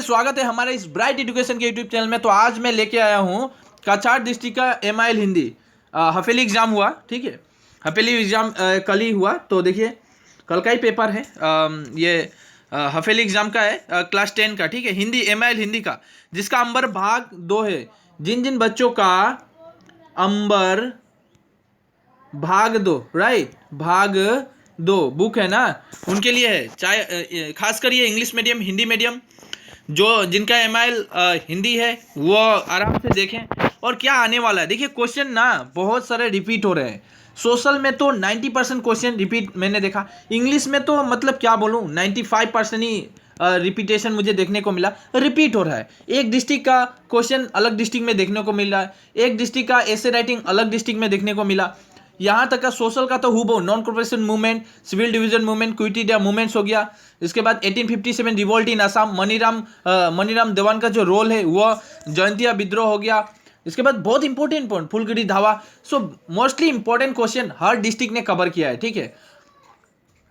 स्वागत है हमारे इस ब्राइट एजुकेशन के यूट्यूब चैनल में। तो आज मैं लेके आया हूँ काछाड़ डिस्ट्रिक्ट का एमआईएल हिंदी हफेली एग्जाम हुआ। ठीक है, हफेली एग्जाम कल ही हुआ। तो देखिए कल का ही पेपर है। ये हफेली एग्जाम का है क्लास 10 का। ठीक है, हिंदी एमआईएल हिंदी का, जिसका अंबर भाग 2 है। जिन जिन बच्चों का अंबर भाग 2 भाग 2 बुक है ना, उनके लिए है। चाहे खासकर ये इंग्लिश मीडियम हिंदी मीडियम जो जिनका एमआईएल हिंदी है वो आराम से देखें। और क्या आने वाला है देखिए, क्वेश्चन ना बहुत सारे रिपीट हो रहे हैं। सोशल में तो 90% क्वेश्चन रिपीट मैंने देखा। इंग्लिश में तो मतलब क्या बोलूँ, 95% ही रिपीटेशन मुझे देखने को मिला। रिपीट हो रहा है। एक डिस्ट्रिक्ट का क्वेश्चन अलग डिस्ट्रिक्ट में देखने को मिल रहा है, एक डिस्ट्रिक्ट का ऐसे राइटिंग अलग डिस्ट्रिक्ट में देखने को मिला। यहाँ तक का सोशल का तो हुबहू non corporation movement, civil division movement, quit India movements हो गया। इसके बाद 1857 रिवोल्ट इन असम, मनीराम देवान का जो रोल है वो, जयंतिया विद्रोह हो गया। इसके बाद बहुत इंपॉर्टेंट पॉइंट फुलगिरी धावा। सो मोस्टली इंपॉर्टेंट क्वेश्चन हर डिस्ट्रिक्ट ने कवर किया है। ठीक है,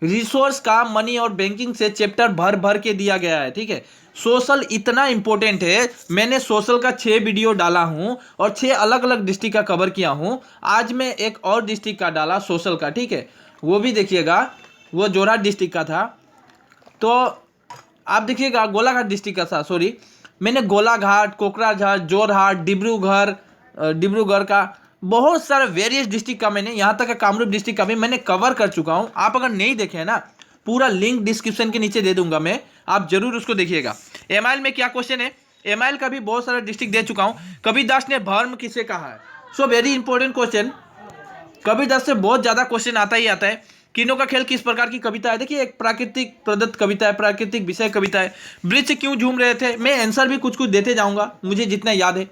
रिसोर्स का मनी और बैंकिंग से चैप्टर भर भर के दिया गया है। ठीक है, सोशल इतना इंपॉर्टेंट है, मैंने सोशल का 6 वीडियो डाला हूं और 6 अलग अलग डिस्ट्रिक्ट का कवर किया हूं। आज मैं एक और डिस्ट्रिक्ट का डाला सोशल का। ठीक है, वो भी देखिएगा, वो जोरहाट डिस्ट्रिक्ट का था। तो आप देखिएगा गोलाघाट डिस्ट्रिक्ट का था, सॉरी, मैंने गोलाघाट, कोकराझार, जोरहाट, डिब्रूगढ़ का बहुत सारे वेरियस डिस्ट्रिक्ट का, मैंने यहाँ तक कामरूप डिस्ट्रिक्ट का भी मैंने कवर कर चुका हूँ। आप अगर नहीं देखे हैं ना, पूरा लिंक डिस्क्रिप्शन के नीचे दे दूंगा मैं, आप जरूर उसको देखिएगा। एमआईएल में क्या क्वेश्चन है, एमआईएल का भी बहुत सारा डिस्ट्रिक्ट दे चुका हूँ। कबीरदास ने धर्म किसे कहा है, so very important question. Kabirdas से बहुत ज्यादा क्वेश्चन आता ही आता है। किन्नों का खेल किस प्रकार की कविता है, देखिए एक प्राकृतिक प्रदत्त कविता है, प्राकृतिक विषय कविता है। वृक्ष क्यों झूम रहे थे, मैं आंसर भी कुछ कुछ देते जाऊंगा मुझे जितना याद है।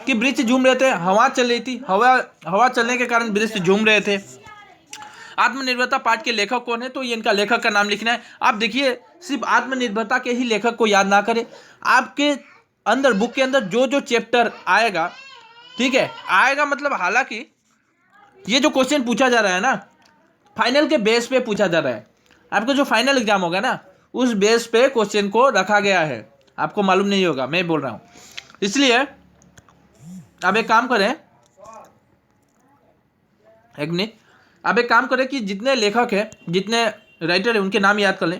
कि वृक्ष झूम रहे थे, हवा चल रही थी, हवा चलने के कारण वृक्ष झूम रहे थे। आत्मनिर्भरता पाठ के लेखक कौन है, तो ये इनका लेखक का नाम लिखना है। आप देखिए सिर्फ आत्मनिर्भरता के ही लेखक को याद ना करें, आपके अंदर बुक के अंदर जो जो चैप्टर आएगा, ठीक है, आएगा मतलब, हालांकि ये जो क्वेश्चन पूछा जा रहा है ना, फाइनल के बेस पे पूछा जा रहा है। आपका जो फाइनल एग्जाम होगा ना, उस बेस पे क्वेश्चन को रखा गया है। आपको मालूम नहीं होगा, मैं बोल रहा हूं। इसलिए अब एक काम करें, एक मिनट, अब एक काम करें कि जितने लेखक है, जितने राइटर है, उनके नाम याद कर लें।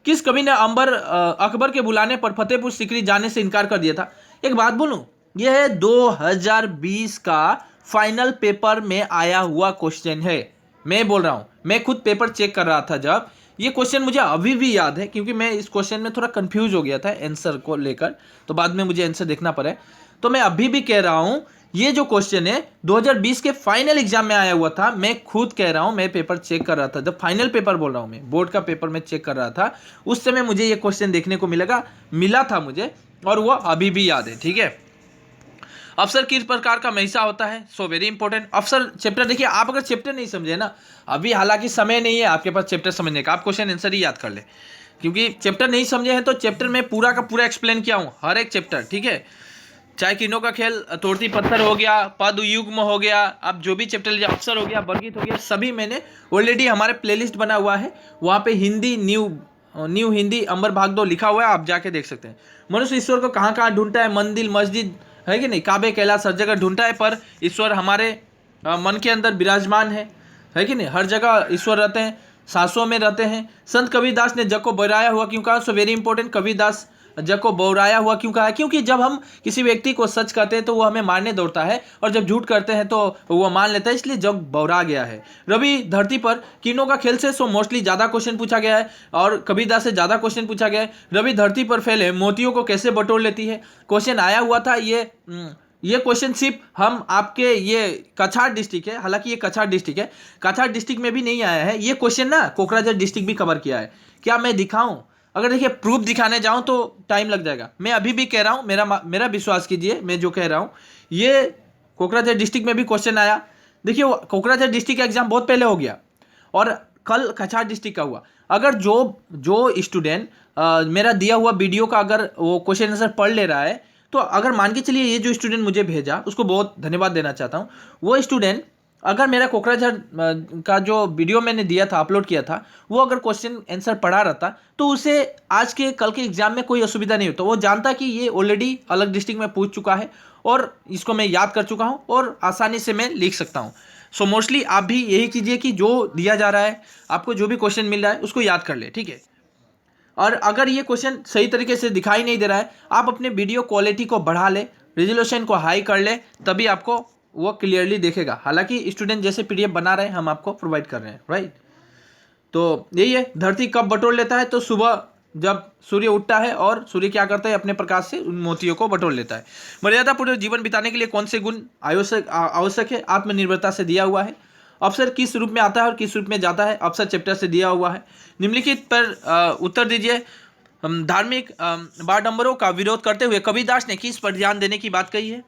किस कवि ने अकबर के बुलाने पर फतेहपुर सीकरी जाने से इनकार कर दिया था। एक बात बोलूं, यह है 2020 का फाइनल पेपर में आया हुआ क्वेश्चन है। मैं बोल रहा हूं, मैं खुद पेपर चेक कर रहा था जब, ये क्वेश्चन मुझे अभी भी याद है, क्योंकि मैं इस क्वेश्चन में थोड़ा कंफ्यूज हो गया था आंसर को लेकर, तो बाद में मुझे आंसर देखना पड़े। तो मैं अभी भी कह रहा हूं, ये जो क्वेश्चन है 2020 के फाइनल एग्जाम में आया हुआ था। मैं खुद कह रहा हूं, मैं पेपर चेक कर रहा था, जब फाइनल पेपर बोल रहा हूं, मैं बोर्ड का पेपर में चेक कर रहा था, उस समय मुझे ये क्वेश्चन देखने को मिला था मुझे, और वो अभी भी याद है। ठीक है, अफसर किस प्रकार का महिषा होता है, सो वेरी इंपॉर्टेंट। अफसर चैप्टर देखिए, आप अगर चैप्टर नहीं समझे ना, अभी हालांकि समय नहीं है आपके पास चैप्टर समझने का, आप क्वेश्चन आंसर ही याद कर ले, क्योंकि चैप्टर नहीं समझे हैं तो चैप्टर में पूरा का पूरा एक्सप्लेन किया हूं, हर एक चैप्टर। ठीक है, चाहे किन्नों का खेल, तोड़ती पत्थर हो गया, पद युग्म हो गया, अब जो भी चैप्टर लीजिए, अफसर हो गया, वर्गीत हो गया, सभी मैंने ऑलरेडी हमारे प्लेलिस्ट बना हुआ है, वहाँ पे हिंदी न्यू हिंदी अंबर भाग 2 लिखा हुआ है, आप जाके देख सकते हैं। मनुष्य ईश्वर को कहाँ कहाँ ढूंढता है, मंदिर मस्जिद है कि नहीं, काबे कैलाश हर जगह ढूंढता है, पर ईश्वर हमारे मन के अंदर विराजमान है कि नहीं, हर जगह ईश्वर रहते हैं, सांसों में रहते हैं। संत कबीरदास ने जग को बौराया हुआ क्यों कहा, सो वेरी इंपॉर्टेंट। कबीरदास जग को बौराया हुआ क्यों कहा, क्योंकि जब हम किसी व्यक्ति को सच कहते हैं तो वो हमें मारने दौड़ता है, और जब झूठ करते हैं तो वो मान लेता है, इसलिए जग बौरा गया है। रवि धरती पर किन्नों का खेल से सो मोस्टली ज़्यादा क्वेश्चन पूछा गया है, और कबीरदास से ज़्यादा क्वेश्चन पूछा गया है। रवि धरती पर फैले मोतियों को कैसे बटोर लेती है, क्वेश्चन आया हुआ था। ये क्वेश्चन सिर्फ हम आपके ये काछाड़ डिस्ट्रिक्ट है, हालांकि ये काछाड़ डिस्ट्रिक्ट है, काछाड़ डिस्ट्रिक्ट में भी नहीं आया है ये क्वेश्चन ना, कोकराझार डिस्ट्रिक्ट भी कवर किया है। क्या मैं दिखाऊं, अगर देखिए प्रूफ दिखाने जाऊं तो टाइम लग जाएगा। मैं अभी भी कह रहा हूं, मेरा विश्वास कीजिए, मैं जो कह रहा हूं, ये कोकराझार डिस्ट्रिक्ट में भी क्वेश्चन आया। देखिए कोकराझार डिस्ट्रिक्ट का एग्जाम बहुत पहले हो गया, और कल काछाड़ डिस्ट्रिक्ट का हुआ। अगर जो स्टूडेंट मेरा दिया हुआ वीडियो का अगर वो क्वेश्चन आंसर पढ़ ले रहा है, तो अगर मान के चलिए, ये जो स्टूडेंट मुझे भेजा उसको बहुत धन्यवाद देना चाहता हूँ। वो स्टूडेंट अगर मेरा कोकराझार का जो वीडियो मैंने दिया था, अपलोड किया था, वो अगर क्वेश्चन आंसर पढ़ा रहता तो उसे आज के कल के एग्जाम में कोई असुविधा नहीं होता। वो जानता कि ये ऑलरेडी अलग डिस्ट्रिक्ट में पूछ चुका है और इसको मैं याद कर चुका हूँ और आसानी से मैं लिख सकता हूँ। सो मोस्टली आप भी यही कीजिए कि जो दिया जा रहा है, आपको जो भी क्वेश्चन मिल रहा है उसको याद कर ले, ठीक है। और अगर ये क्वेश्चन सही तरीके से दिखाई नहीं दे रहा है, आप अपने वीडियो क्वालिटी को बढ़ा ले, रेजोल्यूशन को हाई कर ले, तभी आपको वो क्लियरली देखेगा। हालांकि स्टूडेंट जैसे पीडीएफ बना रहे हैं हम आपको प्रोवाइड कर रहे हैं, राइट। तो यही है, धरती कब बटोर लेता है? तो सुबह जब सूर्य उठता है और सूर्य क्या करता है? अपने प्रकाश से उन मोतियों को बटोर लेता है। मर्यादापूर्ण जीवन बिताने के लिए कौन से गुण आवश्यक है? आत्मनिर्भरता से दिया हुआ है। अवसर किस रूप में आता है और किस रूप में जाता है? अवसर चैप्टर से दिया हुआ है। निम्नलिखित पर उत्तर दीजिए। धार्मिक बाड़ंबरों का विरोध करते हुए कबीरदास ने किस पर ध्यान देने की बात कही है?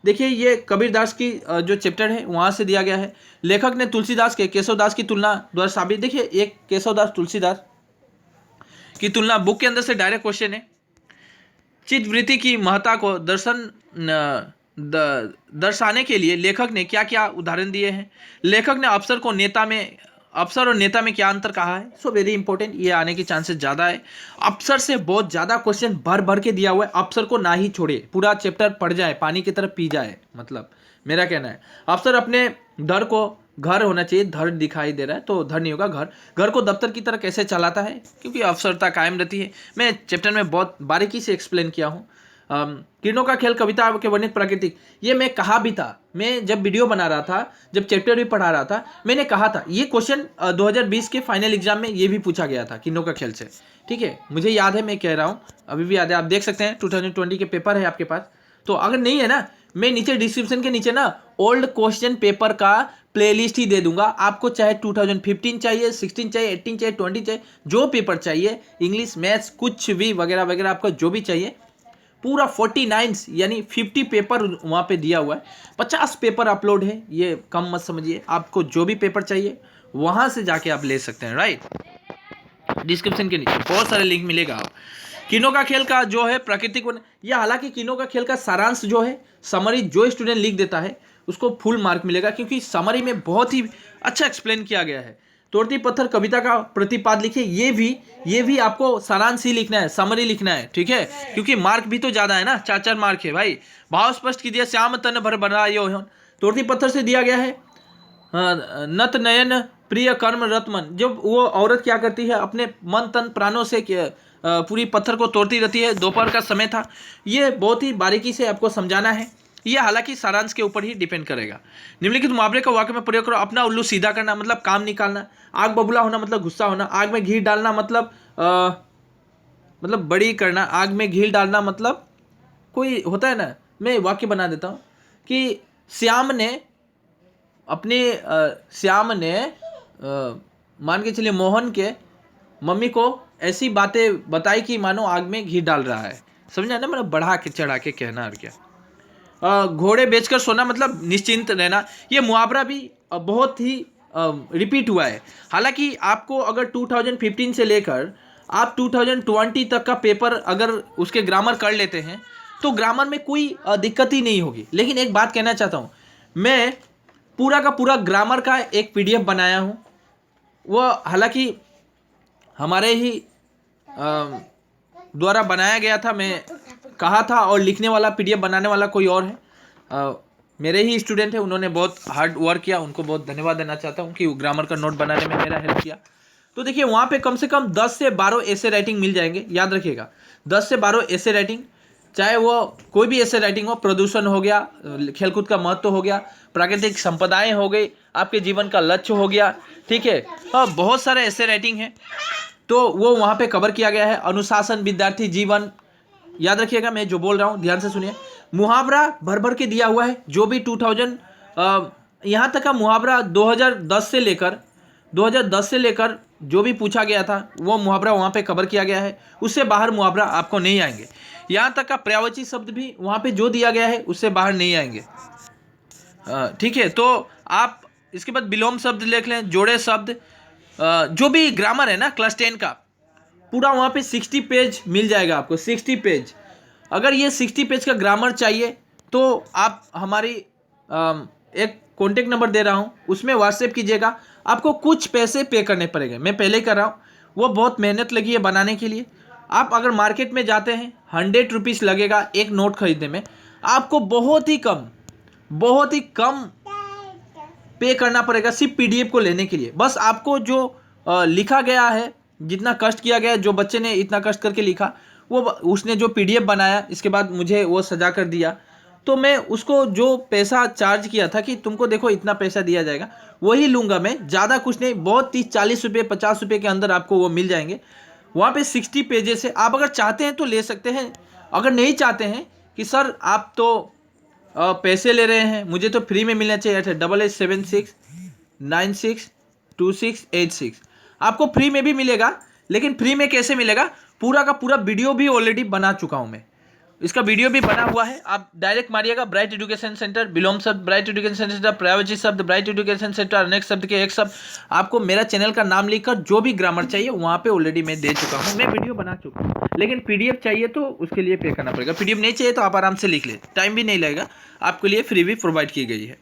देखिए, ये कबीरदास की जो चैप्टर है वहाँ से दिया गया है। लेखक ने तुलसीदास के केशवदास की तुलना द्वारा साबित। देखिए, एक केशवदास तुलसीदास की तुलना बुक के अंदर से डायरेक्ट क्वेश्चन है। चित्तवृत्ति की महत्ता को दर्शाने के लिए लेखक ने क्या क्या उदाहरण दिए हैं? लेखक ने अफसर और नेता में क्या अंतर कहा है? सो वेरी इंपॉर्टेंट, ये आने की चांसेस ज़्यादा है। अफसर से बहुत ज़्यादा क्वेश्चन भर भर के दिया हुआ है। अफसर को ना ही छोड़े, पूरा चैप्टर पढ़ जाए, पानी की तरफ पी जाए, मतलब मेरा कहना है। अफसर अपने घर को घर होना चाहिए, धर दिखाई दे रहा है तो धर नहीं होगा, घर को दफ्तर की तरह कैसे चलाता है, क्योंकि अफसरता कायम रहती है। मैं चैप्टर में बहुत बारीकी से एक्सप्लेन किया हूँ। किरणों का खेल, कविता के वर्णित प्राकृतिक, ये मैं कहा भी था। मैं जब वीडियो बना रहा था, जब चैप्टर भी पढ़ा रहा था, मैंने कहा था ये क्वेश्चन 2020 के फाइनल एग्जाम में ये भी पूछा गया था किरणों का खेल से, ठीक है। मुझे याद है, मैं कह रहा हूँ, अभी भी याद है। आप देख सकते हैं 2020 के पेपर है आपके पास। तो अगर नहीं है ना, मैं नीचे डिस्क्रिप्शन के नीचे ना ओल्ड क्वेश्चन पेपर का प्लेलिस्ट ही दे दूंगा आपको। चाहे 2015 चाहिए, 16 चाहिए, 18 चाहिए, 20 चाहिए, जो पेपर चाहिए, इंग्लिश, मैथ्स, कुछ भी वगैरह वगैरह, आपको जो भी चाहिए, पूरा 49 यानी 50 पेपर वहाँ पे दिया हुआ है। 50 पेपर अपलोड है, ये कम मत समझिए। आपको जो भी पेपर चाहिए वहाँ से जाके आप ले सकते हैं, राइट। डिस्क्रिप्शन के नीचे बहुत सारे लिंक मिलेगा। आप किरणों का खेल का जो है प्राकृतिक या, हालांकि किरणों का खेल का सारांश जो है, समरी जो स्टूडेंट लिख देता है उसको फुल मार्क मिलेगा, क्योंकि समरी में बहुत ही अच्छा एक्सप्लेन किया गया है। तोड़ती पत्थर कविता का प्रतिपाद लिखिए, ये भी आपको सारांश ही लिखना है, समरी लिखना है, ठीक है, क्योंकि मार्क भी तो ज़्यादा है ना, 4 मार्क है भाई। भाव स्पष्ट कीजिए, श्याम तन भर बनायो। तोड़ती पत्थर से दिया गया है नत नयन प्रिय कर्म रतमन, जब वो औरत क्या करती है, अपने मन तन प्राणों से पूरी पत्थर को तोड़ती रहती है। दोपहर का समय था। ये बहुत ही बारीकी से आपको समझाना है। ये हालांकि सारांश के ऊपर ही डिपेंड करेगा। निम्नलिखित मुहावरे का वाक्य में प्रयोग करो। अपना उल्लू सीधा करना मतलब काम निकालना। आग बबूला होना मतलब गुस्सा होना। आग में घी डालना मतलब बड़ी करना। आग में घी डालना मतलब कोई होता है ना, मैं वाक्य बना देता हूँ कि श्याम ने मान के चलिए मोहन के मम्मी को ऐसी बातें बताई कि मानो आग में घी डाल रहा है। समझा ना, मतलब बढ़ा के चढ़ा के कहना। और क्या, घोड़े बेचकर सोना मतलब निश्चिंत रहना। ये मुहावरा भी बहुत ही रिपीट हुआ है। हालांकि आपको अगर 2015 से लेकर आप 2020 तक का पेपर अगर उसके ग्रामर कर लेते हैं तो ग्रामर में कोई दिक्कत ही नहीं होगी। लेकिन एक बात कहना चाहता हूँ, मैं पूरा का पूरा ग्रामर का एक PDF बनाया हूँ। वो हालांकि हमारे ही द्वारा बनाया गया था, मैं कहा था, और लिखने वाला PDF बनाने वाला कोई और है, मेरे ही स्टूडेंट है। उन्होंने बहुत हार्ड वर्क किया, उनको बहुत धन्यवाद देना चाहता हूँ कि ग्रामर का नोट बनाने में मेरा हेल्प किया। तो देखिए, वहाँ पे कम से कम 10 से 12 ऐसे राइटिंग मिल जाएंगे, याद रखिएगा, 10 से 12 ऐसे राइटिंग। चाहे वो कोई भी ऐसे राइटिंग हो, प्रदूषण हो गया, खेलकूद का महत्व हो गया, प्राकृतिक संपदाएं हो गई, आपके जीवन का लक्ष्य हो गया, ठीक है, बहुत सारे ऐसे राइटिंग हैं, तो वो वहाँ पे कवर किया गया है। अनुशासन, विद्यार्थी जीवन, याद रखिएगा मैं जो बोल रहा हूँ ध्यान से सुनिए। मुहावरा भर भर के दिया हुआ है, जो भी 2000 यहाँ तक का मुहावरा 2010 से लेकर जो भी पूछा गया था वो मुहावरा वहाँ पे कवर किया गया है। उससे बाहर मुहावरा आपको नहीं आएंगे। यहाँ तक का पर्यायवाची शब्द भी वहाँ पे जो दिया गया है उससे बाहर नहीं आएंगे, ठीक है। तो आप इसके बाद विलोम शब्द लिख लें, जोड़े शब्द, जो भी ग्रामर है ना क्लास 10 का, पूरा वहाँ पे 60 पेज मिल जाएगा आपको, 60 पेज। अगर ये 60 पेज का ग्रामर चाहिए तो आप हमारी एक कॉन्टेक्ट नंबर दे रहा हूँ, उसमें व्हाट्सएप कीजिएगा। आपको कुछ पैसे पे करने पड़ेंगे, मैं पहले ही कर रहा हूँ, वो बहुत मेहनत लगी है बनाने के लिए। आप अगर मार्केट में जाते हैं 100 रुपीज़ लगेगा एक नोट खरीदने में, आपको बहुत ही कम पे करना पड़ेगा सिर्फ पीडीएफ को लेने के लिए। बस आपको जो लिखा गया है, जितना कष्ट किया गया है, जो बच्चे ने इतना कष्ट करके लिखा, वो उसने जो पीडीएफ बनाया, इसके बाद मुझे वो सजा कर दिया, तो मैं उसको जो पैसा चार्ज किया था कि तुमको देखो इतना पैसा दिया जाएगा, वही लूँगा मैं, ज़्यादा कुछ नहीं। बहुत 30-40 रुपये 50 रुपये के अंदर आपको वो मिल जाएंगे। वहाँ पे 60 पेजेस है, आप अगर चाहते हैं तो ले सकते हैं। अगर नहीं चाहते हैं कि सर आप तो पैसे ले रहे हैं, मुझे तो फ्री में मिलना चाहिए था, 8876962686, आपको फ्री में भी मिलेगा। लेकिन फ्री में कैसे मिलेगा, पूरा का पूरा वीडियो भी ऑलरेडी बना चुका हूँ मैं, इसका वीडियो भी बना हुआ है। आप डायरेक्ट मारिएगा ब्राइट एजुकेशन सेंटर, विलोम शब्द ब्राइट एजुकेशन सेंटर, प्रायोजित शब्द ब्राइट एजुकेशन सेंटर, अनेक शब्द के एक शब्द, आपको मेरा चैनल का नाम लिखकर जो भी ग्रामर चाहिए वहाँ पे ऑलरेडी मैं दे चुका हूँ, मैं वीडियो बना चुका हूँ। लेकिन पीडीएफ चाहिए तो उसके लिए पे करना पड़ेगा, पीडीएफ नहीं चाहिए तो आप आराम से लिख ले, टाइम भी नहीं लगेगा, आपके लिए फ्री भी प्रोवाइड की गई है।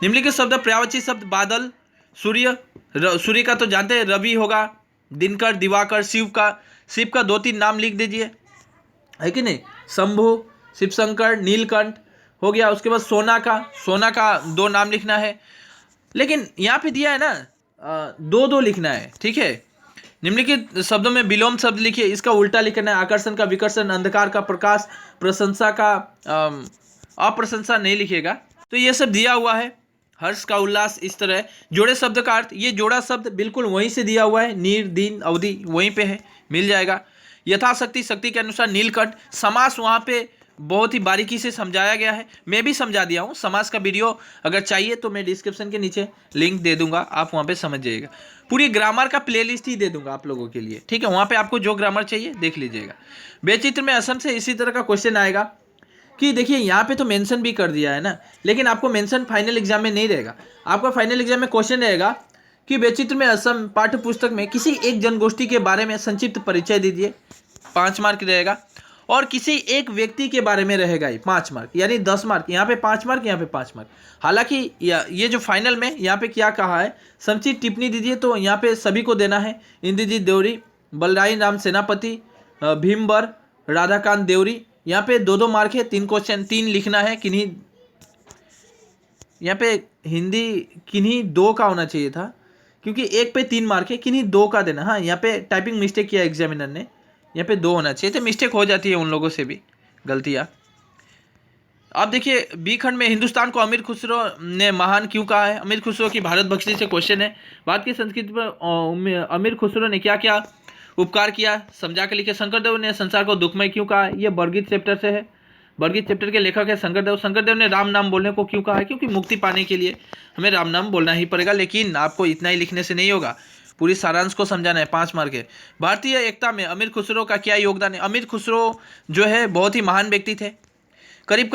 निम्नलिखित शब्द पर्यायवाची शब्द बादल, सूर्य, सूर्य का तो जानते हैं रवि होगा, दिनकर, दिवाकर, शिव का 2-3 नाम लिख दीजिए, है कि नहीं। शंभु, शिवशंकर, नीलकंठ हो गया। उसके बाद सोना का 2 नाम लिखना है, लेकिन यहाँ पे दिया है ना 2-2 लिखना है, ठीक है। निम्नलिखित शब्दों में विलोम शब्द लिखिए, इसका उल्टा लिखना है। आकर्षण का विकर्षण, अंधकार का प्रकाश, प्रशंसा का अप्रशंसा नहीं लिखिएगा। तो ये सब दिया हुआ है, हर्ष का उल्लास, इस तरह। जोड़े शब्द का अर्थ, ये जोड़ा शब्द बिल्कुल वहीं से दिया हुआ है, नीर, दिन, अवधि वहीं पे है, मिल जाएगा। यथाशक्ति, शक्ति के अनुसार। नीलकंठ, समास वहाँ पे बहुत ही बारीकी से समझाया गया है, मैं भी समझा दिया हूँ। समास का वीडियो अगर चाहिए तो मैं डिस्क्रिप्शन के नीचे लिंक दे दूंगा, आप वहाँ पे समझ जाइएगा। पूरी ग्रामर का प्लेलिस्ट ही दे दूंगा आप लोगों के लिए, ठीक है। वहाँ पे आपको जो ग्रामर चाहिए देख लीजिएगा। बेचित्र में असम से इसी तरह का क्वेश्चन आएगा कि देखिए यहाँ पे तो मेंशन भी कर दिया है ना, लेकिन आपको मेंशन फाइनल एग्जाम में नहीं रहेगा। आपका फाइनल एग्जाम में क्वेश्चन रहेगा कि बेचित्र में असम पाठ्य पुस्तक में किसी एक जनगोष्ठी के बारे में संक्षिप्त परिचय दीजिए, 5 मार्क रहेगा। और किसी एक व्यक्ति के बारे में रहेगा ही 5 मार्क, यानी 10 मार्क। यहाँ पे 5 मार्क, यहाँ पे 5 मार्क। हालांकि ये जो फाइनल में यहाँ पे क्या कहा है, संक्षिप्त टिप्पणी दीजिए, तो यहाँ पे सभी को देना है। इंद्रजीत देवरी, बलराई राम सेनापति, भीमबर, राधाकांत देवरी, यहाँ पे 2-2 मार्क है। 3 क्वेश्चन, 3 लिखना है। किन्हीं यहाँ पे हिंदी किन्हीं 2 का होना चाहिए था, क्योंकि एक पे 3 मार्क है, किन्हीं 2 का देना। हाँ, यहाँ पे टाइपिंग मिस्टेक किया एग्जामिनर ने, यहाँ पे 2 होना चाहिए, तो मिस्टेक हो जाती है उन लोगों से भी, गलतियाँ। अब देखिए बी खंड में हिंदुस्तान को अमीर खुसरो ने महान क्यों कहा है। अमीर खुसरो की भारत भक्ति से क्वेश्चन है। भारत की संस्कृति पर अमीर खुसरो ने क्या क्या उपकार किया, समझा के लिखे। शंकरदेव ने संसार को दुखमय क्यों कहा है, ये बरगीत चैप्टर से है। बरगीत चैप्टर के लेखक है शंकरदेव। शंकरदेव ने राम नाम बोलने को क्यों कहा है, क्योंकि मुक्ति पाने के लिए हमें राम नाम बोलना ही पड़ेगा। लेकिन आपको इतना ही लिखने से नहीं होगा, पूरी सारांश को समझाना है, 5 मार्क है। भारतीय एकता में अमीर खुसरो का क्या योगदान है। अमीर खुसरो जो है बहुत ही महान व्यक्ति थे। करीब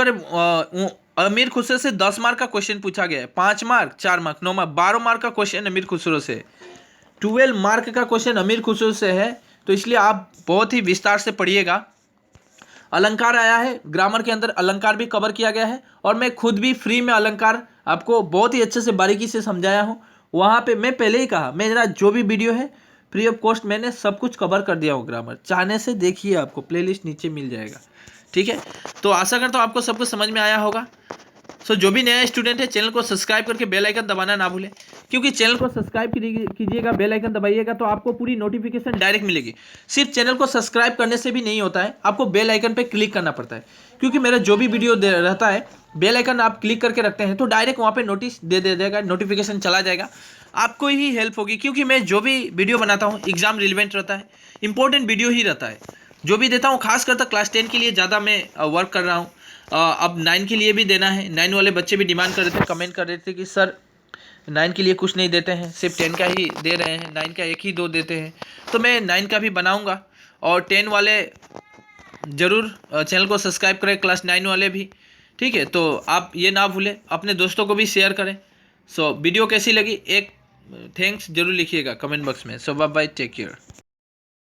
अमीर खुसरो से 10 मार्क का क्वेश्चन पूछा गया है, 5 मार्क, 4 मार्क, 9 मार्क, 12 मार्क का क्वेश्चन अमीर खुसरो से, 12 मार्क का क्वेश्चन अमीर खुसरो से है। तो इसलिए आप बहुत ही विस्तार से पढ़िएगा। अलंकार आया है, ग्रामर के अंदर अलंकार भी कवर किया गया है, और मैं खुद भी फ्री में अलंकार आपको बहुत ही अच्छे से बारीकी से समझाया हूँ। वहाँ पे मैं पहले ही कहा, मेरा जो भी वीडियो है फ्री ऑफ कॉस्ट मैंने सब कुछ कवर कर दिया हूँ ग्रामर। चाहने से देखिए, आपको प्लेलिस्ट नीचे मिल जाएगा, ठीक है। तो आशा करता हूँ आपको सब कुछ समझ में आया होगा। सो जो भी नया स्टूडेंट है, चैनल को सब्सक्राइब करके बेल आइकन दबाना ना भूलें, क्योंकि चैनल को सब्सक्राइब कीजिएगा, बेल आइकन दबाइएगा तो आपको पूरी नोटिफिकेशन डायरेक्ट मिलेगी। सिर्फ चैनल को सब्सक्राइब करने से भी नहीं होता है, आपको बेल आइकन पे क्लिक करना पड़ता है, क्योंकि मेरा जो भी वीडियो रहता है, बेल आइकन आप क्लिक करके रखते हैं तो डायरेक्ट वहाँ पे नोटिस दे देगा, नोटिफिकेशन चला जाएगा, आपको ही हेल्प होगी। क्योंकि मैं जो भी वीडियो बनाता हूँ एग्जाम रिलेवेंट रहता है, इंपॉर्टेंट वीडियो ही रहता है जो भी देता हूँ। खासकर तो क्लास 10 के लिए ज़्यादा मैं वर्क कर रहा हूँ। अब 9 के लिए भी देना है। 9 वाले बच्चे भी डिमांड कर रहे थे, कमेंट कर रहे थे कि सर 9 के लिए कुछ नहीं देते हैं, सिर्फ 10 का ही दे रहे हैं, 9 का 1 ही 2 देते हैं। तो मैं 9 का भी बनाऊंगा, और 10 वाले ज़रूर चैनल को सब्सक्राइब करें, क्लास 9 वाले भी, ठीक है। तो आप ये ना भूलें, अपने दोस्तों को भी शेयर करें। सो वीडियो कैसी लगी, एक थैंक्स जरूर लिखिएगा कमेंट बॉक्स में। सो बाय बाय, टेक केयर।